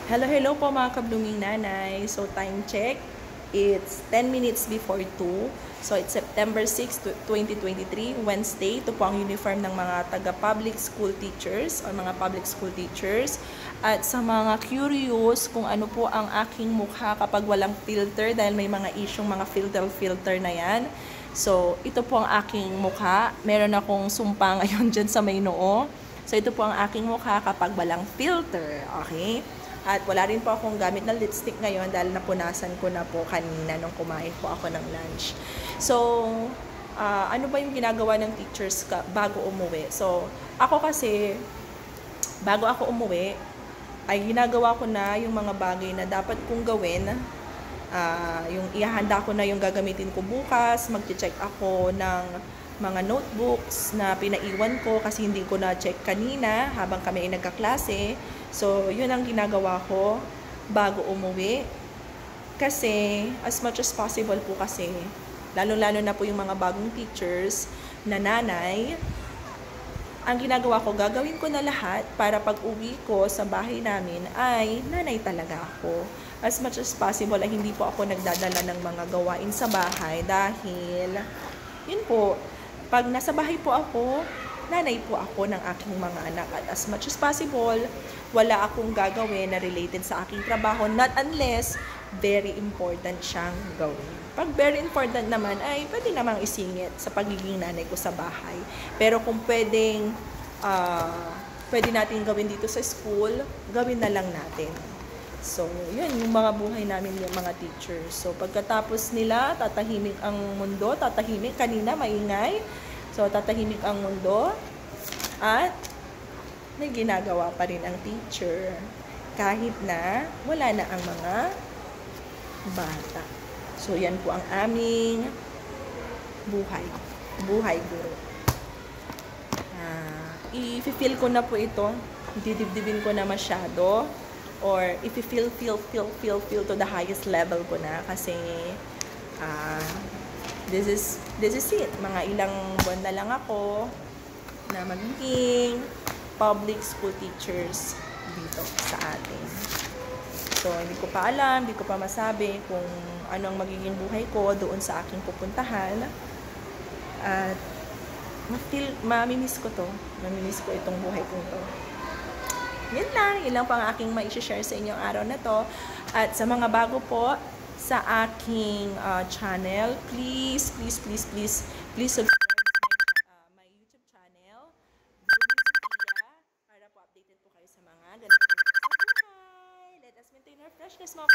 Hello, hello po mga kablunging nanay. So, time check. It's 10 minutes before 2. So, it's September 6, 2023, Wednesday. Ito po ang uniform ng mga taga-public school teachers o mga public school teachers. At sa mga curious kung ano po ang aking mukha kapag walang filter dahil may mga isyong mga filter na yan. So, ito po ang aking mukha. Meron akong sumpa ngayon dyan sa may noo. So, ito po ang aking mukha kapag walang filter. Okay? At wala rin po akong gamit na lipstick ngayon dahil napunasan ko na po kanina nung kumain po ako ng lunch. So, ano ba yung ginagawa ng teachers bago umuwi? So, ako kasi, bago ako umuwi, ay ginagawa ko na yung mga bagay na dapat kong gawin. Yung ihahanda ko na yung gagamitin ko bukas, mag-check ako ng mga notebooks na pinaiwan ko kasi hindi ko na-check kanina habang kami ay nagkaklase. So, yun ang ginagawa ko bago umuwi. Kasi, as much as possible po kasi, lalo-lalo na po yung mga bagong teachers na nanay, ang ginagawa ko, gagawin ko na lahat para pag uwi ko sa bahay namin ay nanay talaga ako. As much as possible ay hindi po ako nagdadala ng mga gawain sa bahay dahil, yun po, pag nasa bahay po ako, nanay po ako ng aking mga anak. At as much as possible, wala akong gagawin na related sa aking trabaho, not unless very important siyang gawin. Pag very important naman, ay pwede namang isingit sa pagiging nanay ko sa bahay. Pero kung pwede natin gawin dito sa school, gawin na lang natin. So, yun yung mga buhay namin yung mga teachers. So, pagkatapos nila, tatahimik ang mundo, tatahimik, kanina maingay. So, tatahimik ang mundo at may ginagawa pa rin ang teacher kahit na wala na ang mga bata. So, yan po ang aming buhay. Buhay guro. I-feel ko na po ito. Didibdibin ko na masyado. Or if-feel to the highest level ko na kasi this is it. Mga ilang buwan na lang ako na magiging public school teachers dito sa atin. So, hindi ko pa alam, hindi ko pa masabi kung ano ang magiging buhay ko doon sa aking pupuntahan. At mamimiss ko to. Mamimiss ko itong buhay kong to. Yan lang po ang aking ma-share sa inyong araw na to. At sa mga bago po sa aking channel, please subscribe my YouTube channel, Sophia, para po updated po kayo sa mga ganito sa buhay. Let us maintain our freshness, mga